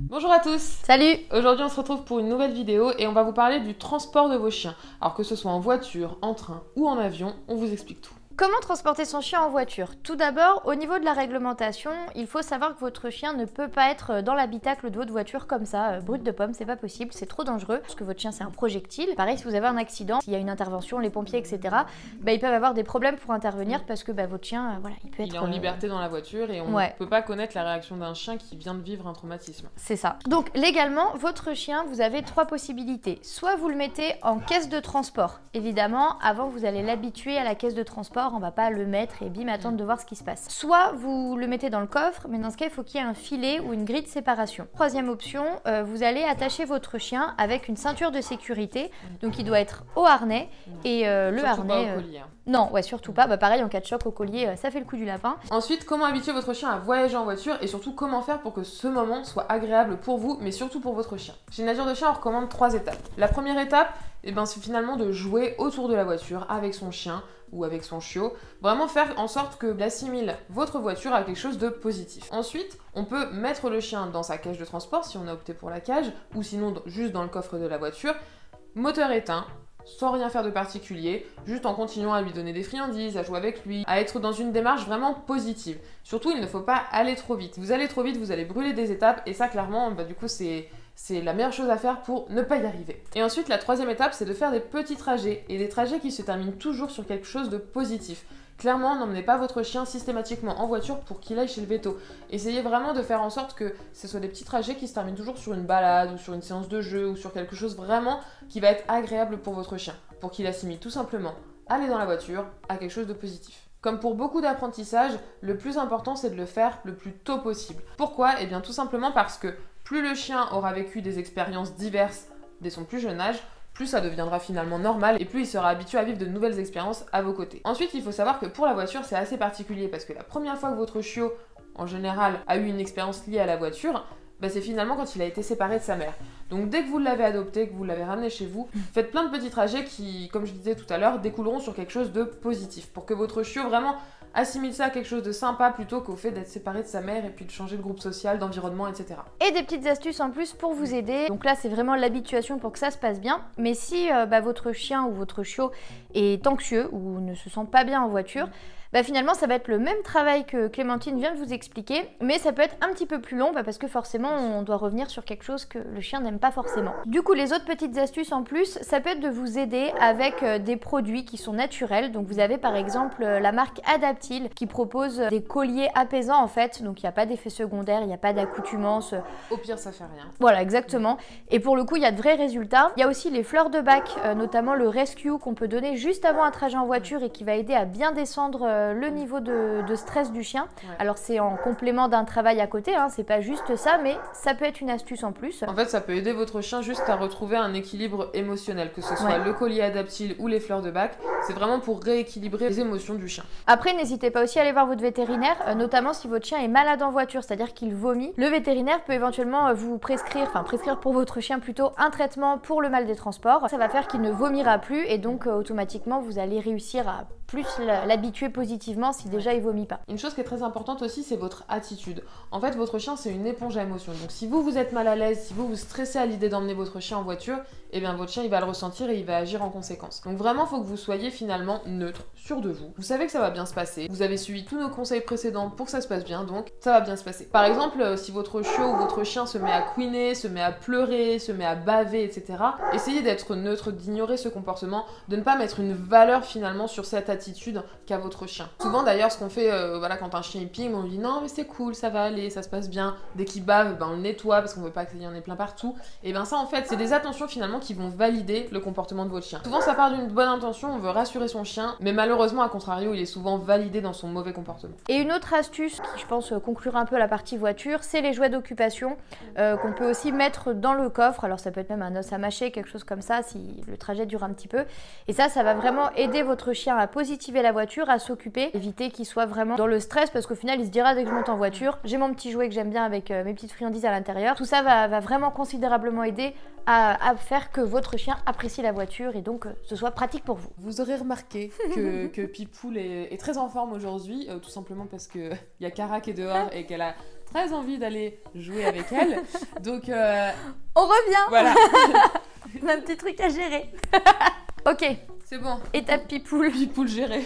Bonjour à tous. Salut! Aujourd'hui on se retrouve pour une nouvelle vidéo et on va vous parler du transport de vos chiens. Alors que ce soit en voiture, en train ou en avion, on vous explique tout. Comment transporter son chien en voiture? Tout d'abord, au niveau de la réglementation, il faut savoir que votre chien ne peut pas être dans l'habitacle de votre voiture comme ça, brut de pomme, c'est pas possible, c'est trop dangereux, parce que votre chien c'est un projectile. Pareil, si vous avez un accident, s'il y a une intervention, les pompiers, etc., ils peuvent avoir des problèmes pour intervenir parce que votre chien, voilà, il peut être... Il est en liberté dans la voiture et on ne peut pas connaître la réaction d'un chien qui vient de vivre un traumatisme. C'est ça. Donc légalement, votre chien, vous avez trois possibilités. Soit vous le mettez en caisse de transport. Évidemment, avant vous allez l'habituer à la caisse de transport, on va pas le mettre et bim, attendre de voir ce qui se passe. Soit vous le mettez dans le coffre, mais dans ce cas, il faut qu'il y ait un filet ou une grille de séparation. Troisième option, vous allez attacher votre chien avec une ceinture de sécurité. Donc il doit être au harnais et le surtout harnais... pas au collier. Non, ouais, surtout pas. Pareil, en cas de choc au collier, ça fait le coup du lapin. Ensuite, comment habituer votre chien à voyager en voiture et surtout comment faire pour que ce moment soit agréable pour vous, mais surtout pour votre chien. Chez Nature de Chien, on recommande 3 étapes. La première étape, c'est finalement de jouer autour de la voiture avec son chien ou avec son chiot. Vraiment faire en sorte que assimile votre voiture à quelque chose de positif. Ensuite, on peut mettre le chien dans sa cage de transport si on a opté pour la cage, ou sinon juste dans le coffre de la voiture, moteur éteint, sans rien faire de particulier, juste en continuant à lui donner des friandises, à jouer avec lui, à être dans une démarche vraiment positive. Surtout, il ne faut pas aller trop vite. Vous allez trop vite, vous allez brûler des étapes, et ça, clairement, du coup, c'est la meilleure chose à faire pour ne pas y arriver. Et ensuite, la troisième étape, c'est de faire des petits trajets, et des trajets qui se terminent toujours sur quelque chose de positif. Clairement, n'emmenez pas votre chien systématiquement en voiture pour qu'il aille chez le véto. Essayez vraiment de faire en sorte que ce soit des petits trajets qui se terminent toujours sur une balade ou sur une séance de jeu ou sur quelque chose vraiment qui va être agréable pour votre chien, pour qu'il assimile tout simplement aller dans la voiture à quelque chose de positif. Comme pour beaucoup d'apprentissage, le plus important c'est de le faire le plus tôt possible. Pourquoi? Eh bien tout simplement parce que plus le chien aura vécu des expériences diverses dès son plus jeune âge, plus ça deviendra finalement normal et plus il sera habitué à vivre de nouvelles expériences à vos côtés. Ensuite, il faut savoir que pour la voiture, c'est assez particulier parce que la première fois que votre chiot, en général, a eu une expérience liée à la voiture, c'est finalement quand il a été séparé de sa mère. Donc dès que vous l'avez adopté, que vous l'avez ramené chez vous, faites plein de petits trajets qui, comme je disais tout à l'heure, découleront sur quelque chose de positif pour que votre chiot vraiment assimile ça à quelque chose de sympa plutôt qu'au fait d'être séparé de sa mère et puis de changer de groupe social, d'environnement, etc. Et des petites astuces en plus pour vous aider. Donc là, c'est vraiment l'habituation pour que ça se passe bien. Mais si votre chien ou votre chiot est anxieux ou ne se sent pas bien en voiture, finalement, ça va être le même travail que Clémentine vient de vous expliquer, mais ça peut être un petit peu plus long parce que forcément, on doit revenir sur quelque chose que le chien n'aime pas forcément. Du coup, les autres petites astuces en plus, ça peut être de vous aider avec des produits qui sont naturels. Donc, vous avez par exemple la marque Adaptil qui propose des colliers apaisants en fait. Donc, il n'y a pas d'effet secondaire, il n'y a pas d'accoutumance. Au pire, ça fait rien. Voilà, exactement. Et pour le coup, il y a de vrais résultats. Il y a aussi les fleurs de bac, notamment le Rescue qu'on peut donner juste avant un trajet en voiture et qui va aider à bien descendre le niveau de stress du chien. Ouais. Alors c'est en complément d'un travail à côté, c'est pas juste ça, mais ça peut être une astuce en plus. En fait, ça peut aider votre chien juste à retrouver un équilibre émotionnel, que ce soit le collier Adaptil ou les fleurs de bac. C'est vraiment pour rééquilibrer les émotions du chien. Après, n'hésitez pas aussi à aller voir votre vétérinaire, notamment si votre chien est malade en voiture, c'est-à-dire qu'il vomit. Le vétérinaire peut éventuellement vous prescrire pour votre chien plutôt un traitement pour le mal des transports. Ça va faire qu'il ne vomira plus et donc automatiquement vous allez réussir à plus l'habituer positivement si déjà il vomit pas. Une chose qui est très importante aussi, c'est votre attitude. En fait, votre chien, c'est une éponge à émotions. Donc si vous êtes mal à l'aise, si vous stressez à l'idée d'emmener votre chien en voiture, votre chien, il va le ressentir et il va agir en conséquence. Donc vraiment, il faut que vous soyez finalement neutre, sûr de vous. Vous savez que ça va bien se passer. Vous avez suivi tous nos conseils précédents pour que ça se passe bien, donc ça va bien se passer. Par exemple, si votre chiot ou votre chien se met à couiner, se met à pleurer, se met à baver, etc., essayez d'être neutre, d'ignorer ce comportement, de ne pas mettre une valeur finalement sur cette attitude qu'a votre chien. Souvent d'ailleurs, ce qu'on fait quand un chien il pigne, on lui dit non mais c'est cool, ça va aller, ça se passe bien. Dès qu'il bave, on le nettoie parce qu'on veut pas qu'il y en ait plein partout. Et ça en fait, c'est des attentions finalement qui vont valider le comportement de votre chien. Souvent ça part d'une bonne intention, on veut rassurer son chien, mais malheureusement à contrario, il est souvent validé dans son mauvais comportement. Et une autre astuce qui je pense conclure un peu la partie voiture, c'est les jouets d'occupation qu'on peut aussi mettre dans le coffre. Alors ça peut être même un os à mâcher, quelque chose comme ça si le trajet dure un petit peu. Et ça va va vraiment aider votre chien à positiver la voiture, à s'occuper, éviter qu'il soit vraiment dans le stress parce qu'au final il se dira dès que je monte en voiture, j'ai mon petit jouet que j'aime bien avec mes petites friandises à l'intérieur. Tout ça va vraiment considérablement aider à faire que votre chien apprécie la voiture et donc ce soit pratique pour vous. Vous aurez remarqué que Pipoule est très en forme aujourd'hui, tout simplement parce qu'il y a Cara qui est dehors et qu'elle a très envie d'aller jouer avec elle. Donc on revient. Voilà. On a un petit truc à gérer. Ok. C'est bon. Étape Pipoule. Pipoule gérée.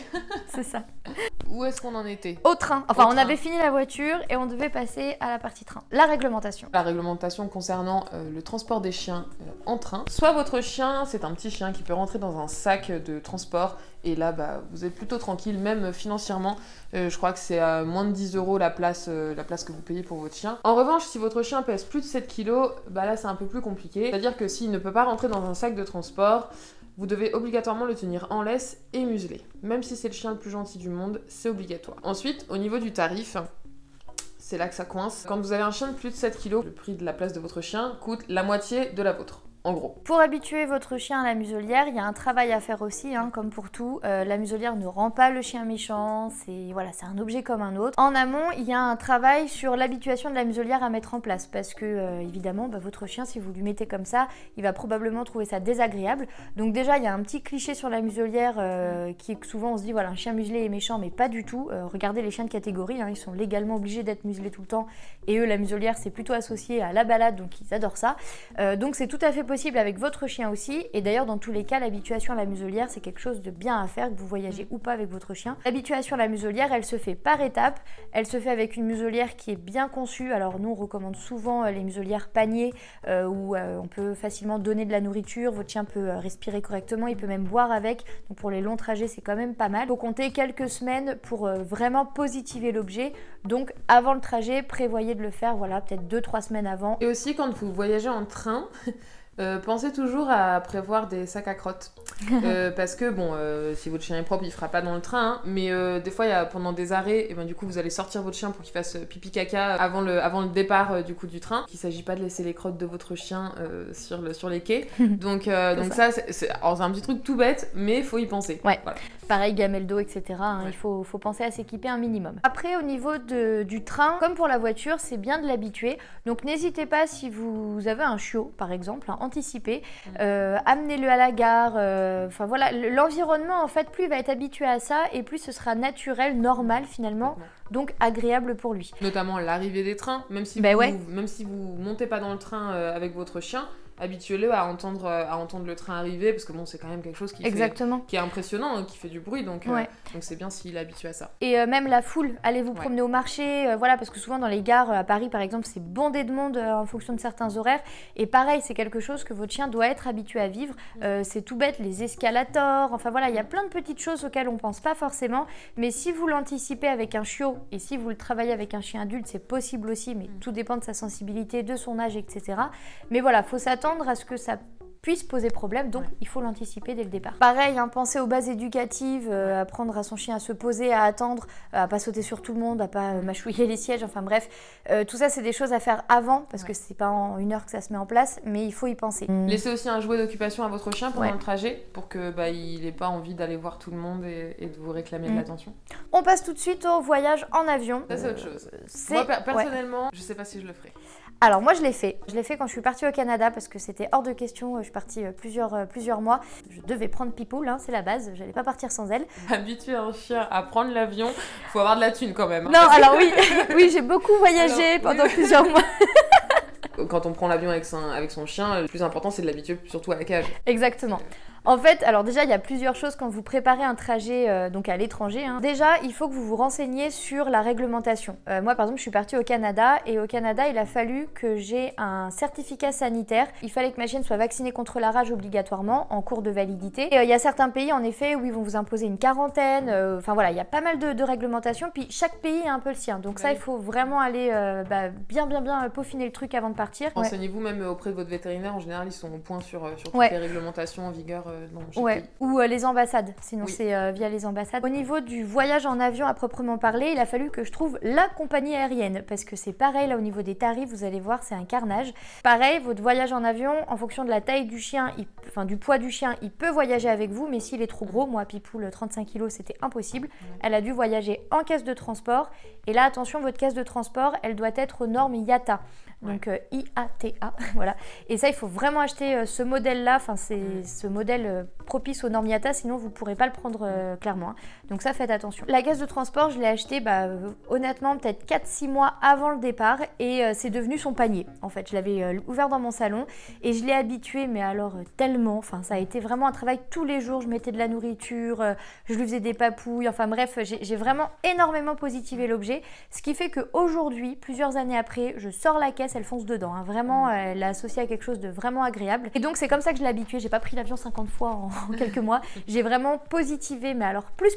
C'est ça. Où est-ce qu'on en était? Au train. Enfin, on avait fini la voiture et on devait passer à la partie train. La réglementation. La réglementation concernant le transport des chiens en train. Soit votre chien, c'est un petit chien qui peut rentrer dans un sac de transport et là, vous êtes plutôt tranquille, même financièrement. Je crois que c'est à moins de 10 € la place que vous payez pour votre chien. En revanche, si votre chien pèse plus de 7 kg, là, c'est un peu plus compliqué. C'est-à-dire que s'il ne peut pas rentrer dans un sac de transport, vous devez obligatoirement le tenir en laisse et muselé. Même si c'est le chien le plus gentil du monde, c'est obligatoire. Ensuite, au niveau du tarif, c'est là que ça coince. Quand vous avez un chien de plus de 7 kg, le prix de la place de votre chien coûte la moitié de la vôtre. En gros. Pour habituer votre chien à la muselière, il y a un travail à faire aussi, comme pour tout. La muselière ne rend pas le chien méchant, c'est un objet comme un autre. En amont, il y a un travail sur l'habituation de la muselière à mettre en place parce que, évidemment, votre chien, si vous lui mettez comme ça, il va probablement trouver ça désagréable. Donc déjà, il y a un petit cliché sur la muselière qui est que souvent on se dit, voilà, un chien muselé est méchant, mais pas du tout. Regardez les chiens de catégorie, ils sont légalement obligés d'être muselés tout le temps et eux, la muselière, c'est plutôt associé à la balade, donc ils adorent ça. Donc c'est tout à fait possible avec votre chien aussi, et d'ailleurs dans tous les cas l'habituation à la muselière c'est quelque chose de bien à faire, que vous voyagez ou pas avec votre chien. L'habituation à la muselière elle se fait par étapes, elle se fait avec une muselière qui est bien conçue. Alors nous on recommande souvent les muselières paniers où on peut facilement donner de la nourriture, votre chien peut respirer correctement, il peut même boire avec, donc pour les longs trajets c'est quand même pas mal. Il faut compter quelques semaines pour vraiment positiver l'objet, donc avant le trajet prévoyez de le faire, voilà, peut-être 2-3 semaines avant. Et aussi quand vous voyagez en train, pensez toujours à prévoir des sacs à crottes parce que si votre chien est propre il fera pas dans le train mais des fois pendant des arrêts et du coup vous allez sortir votre chien pour qu'il fasse pipi caca avant le départ du train. Il s'agit pas de laisser les crottes de votre chien sur les quais donc ça c'est un petit truc tout bête mais il faut y penser. Ouais. Voilà. Pareil, gamelle d'eau, etc. Ouais. Il faut penser à s'équiper un minimum. Après, au niveau du train, comme pour la voiture, c'est bien de l'habituer. Donc n'hésitez pas, si vous avez un chiot, par exemple, anticipez, amenez-le à la gare. Enfin voilà, l'environnement, en fait, plus il va être habitué à ça, et plus ce sera naturel, normal finalement, donc agréable pour lui. Notamment l'arrivée des trains, même si vous montez pas dans le train avec votre chien, habituez-le à entendre le train arriver parce que c'est quand même quelque chose qui est impressionnant, qui fait du bruit donc c'est bien s'il est habitué à ça. Et même la foule, allez vous promener au marché, voilà, parce que souvent dans les gares à Paris par exemple c'est bondé de monde en fonction de certains horaires et pareil c'est quelque chose que votre chien doit être habitué à vivre. C'est tout bête, les escalators, enfin voilà, il y a plein de petites choses auxquelles on pense pas forcément, mais si vous l'anticipez avec un chiot et si vous le travaillez avec un chien adulte c'est possible aussi, mais tout dépend de sa sensibilité, de son âge, etc. Mais voilà, faut s'attendre à ce que ça puisse poser problème, donc il faut l'anticiper dès le départ. Pareil, pensez aux bases éducatives, apprendre à son chien à se poser, à attendre, à pas sauter sur tout le monde, à pas mâchouiller les sièges, enfin bref, tout ça c'est des choses à faire avant, parce que c'est pas en 1 heure que ça se met en place, mais il faut y penser. Laissez aussi un jouet d'occupation à votre chien pendant le trajet, pour que il ait pas envie d'aller voir tout le monde et de vous réclamer de l'attention. On passe tout de suite au voyage en avion. Ça c'est autre chose. Moi personnellement, je sais pas si je le ferai. Alors moi je l'ai fait. Je l'ai fait quand je suis partie au Canada parce que c'était hors de question. Je suis partie plusieurs mois. Je devais prendre Pipoule, c'est la base. J'allais pas partir sans elle. Habituer un chien à prendre l'avion, faut avoir de la thune quand même. Non, alors oui, j'ai beaucoup voyagé pendant plusieurs mois. Quand on prend l'avion avec son chien, le plus important c'est de l'habituer surtout à la cage. Exactement. En fait, alors déjà, il y a plusieurs choses quand vous préparez un trajet donc à l'étranger. Déjà, il faut que vous vous renseigniez sur la réglementation. Moi, par exemple, je suis partie au Canada et au Canada, il a fallu que j'ai un certificat sanitaire. Il fallait que ma chienne soit vaccinée contre la rage obligatoirement en cours de validité. Et il y a certains pays, en effet, où ils vont vous imposer une quarantaine. Enfin voilà, il y a pas mal de réglementations. Puis chaque pays a un peu le sien. Donc ça, il faut vraiment aller bien peaufiner le truc avant de partir. Renseignez-vous même auprès de votre vétérinaire. En général, ils sont au point sur toutes les réglementations en vigueur dans chaque Ouais, pays. ou les ambassades, sinon Oui. c'est via les ambassades. Au niveau du voyage en avion à proprement parler, il a fallu que je trouve la compagnie aérienne, parce que c'est pareil, là au niveau des tarifs, vous allez voir, c'est un carnage. Pareil, votre voyage en avion, en fonction de la taille du chien, enfin du poids du chien, il peut voyager avec vous, mais s'il est trop gros, moi Pipou, le 35 kg, c'était impossible. Elle a dû voyager en caisse de transport, et là attention, votre caisse de transport, elle doit être aux normes IATA. Donc IATA, voilà. Et ça, il faut vraiment acheter ce modèle-là, enfin c'est ce modèle propice aux normes IATA, sinon vous ne pourrez pas le prendre clairement. Hein. Donc ça, faites attention. La caisse de transport, je l'ai achetée honnêtement peut-être 4-6 mois avant le départ et c'est devenu son panier. En fait, je l'avais ouvert dans mon salon et je l'ai habitué, mais alors tellement, enfin ça a été vraiment un travail tous les jours. Je mettais de la nourriture, je lui faisais des papouilles, enfin bref, j'ai vraiment énormément positivé l'objet. Ce qui fait qu'aujourd'hui, plusieurs années après, je sors la caisse, elle fonce dedans. Hein. Vraiment, elle l'a associée à quelque chose de vraiment agréable. Et donc, c'est comme ça que je l'ai habituée. J'ai pas pris l'avion 50 fois en quelques mois. J'ai vraiment positivé, mais alors plus,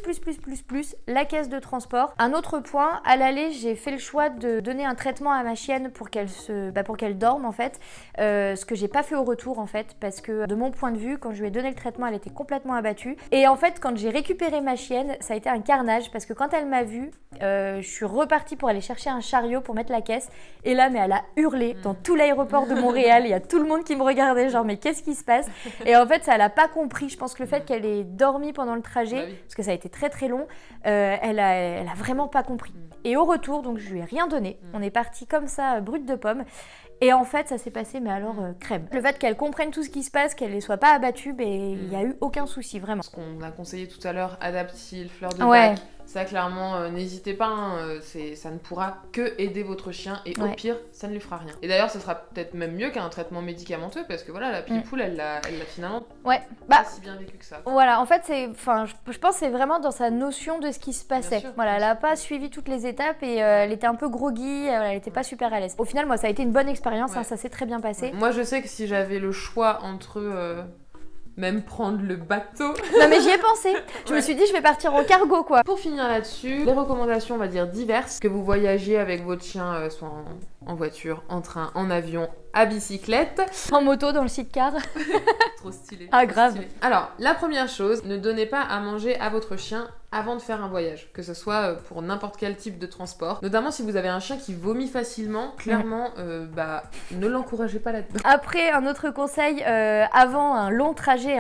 la caisse de transport. Un autre point, à l'aller, j'ai fait le choix de donner un traitement à ma chienne pour qu'elle dorme, en fait. Ce que j'ai pas fait au retour, en fait, parce que de mon point de vue, quand je lui ai donné le traitement, elle était complètement abattue. Et en fait, quand j'ai récupéré ma chienne, ça a été un carnage, parce que quand elle m'a vue, je suis repartie pour aller chercher un chariot pour mettre la caisse. Et là, mais elle a hurlé dans tout l'aéroport de Montréal. Il y a tout le monde qui me regardait, genre, mais qu'est-ce qui se passe? Et en fait, ça, elle a pas compris. Je pense que le fait qu'elle ait dormi pendant le trajet, parce que ça a été très très long, elle a vraiment pas compris. Et au retour, donc je lui ai rien donné. On est parti comme ça, brut de pomme. Et en fait, ça s'est passé, mais alors crème. Le fait qu'elle comprenne tout ce qui se passe, qu'elle ne soit pas abattue, il n'y a eu aucun souci, vraiment. Ce qu'on a conseillé tout à l'heure, Adaptil, Fleur de Bac, ça clairement, n'hésitez pas, hein, ça ne pourra que aider votre chien et au pire, ça ne lui fera rien. Et d'ailleurs, ce sera peut-être même mieux qu'un traitement médicamenteux parce que voilà, la Pipoule, elle l'a finalement pas si bien vécu que ça. Voilà, en fait, je pense que c'est vraiment dans sa notion de ce qui se passait. Sûr, voilà, elle n'a pas suivi toutes les étapes et elle était un peu groggy, elle n'était pas super à l'aise. Au final, moi, ça a été une bonne expérience, hein, ça s'est très bien passé. Moi, je sais que si j'avais le choix entre même prendre le bateau. Non mais j'y ai pensé. Je me suis dit je vais partir en cargo quoi. Pour finir là-dessus, les recommandations on va dire diverses. Que vous voyagiez avec votre chien soit en voiture, en train, en avion, à bicyclette. En moto dans le sidecar. Trop stylé. Ah grave. Stylé. Alors la première chose, ne donnez pas à manger à votre chien avant de faire un voyage. Que ce soit pour n'importe quel type de transport. Notamment si vous avez un chien qui vomit facilement, clairement ne l'encouragez pas là-dedans. Après un autre conseil, avant un long trajet,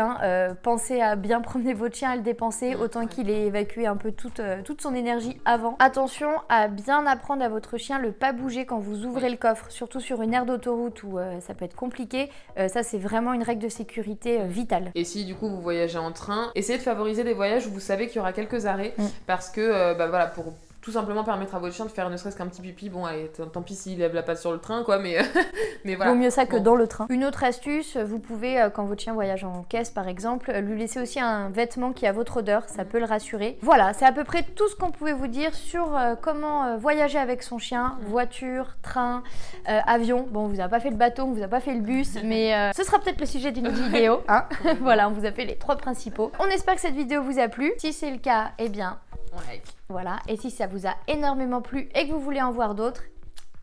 pensez à bien promener votre chien, à le dépenser, autant qu'il ait évacué un peu toute son énergie avant. Attention à bien apprendre à votre chien le pas bouger quand vous ouvrez le coffre, surtout sur une aire d'autoroute où ça peut être compliqué. Ça c'est vraiment une règle de sécurité vitale. Et si du coup vous voyagez en train, essayez de favoriser des voyages où vous savez qu'il y aura quelques arrêts parce que voilà, pour tout simplement permettre à votre chien de faire ne serait-ce qu'un petit pipi. Bon, allez, tant pis s'il lève la patte sur le train, quoi, mais voilà. Vaut mieux ça que dans le train. Une autre astuce, vous pouvez, quand votre chien voyage en caisse par exemple, lui laisser aussi un vêtement qui a votre odeur, ça peut le rassurer. Voilà, c'est à peu près tout ce qu'on pouvait vous dire sur comment voyager avec son chien, voiture, train, avion. Bon, on vous a pas fait le bateau, on vous a pas fait le bus, mais ce sera peut-être le sujet d'une vidéo. Hein. Voilà, on vous a fait les 3 principaux. On espère que cette vidéo vous a plu. Si c'est le cas, eh bien... like. Voilà, et si ça vous a énormément plu et que vous voulez en voir d'autres,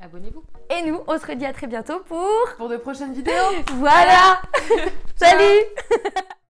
abonnez-vous. Et nous, on se redit à très bientôt pour de prochaines vidéos. Voilà. Salut.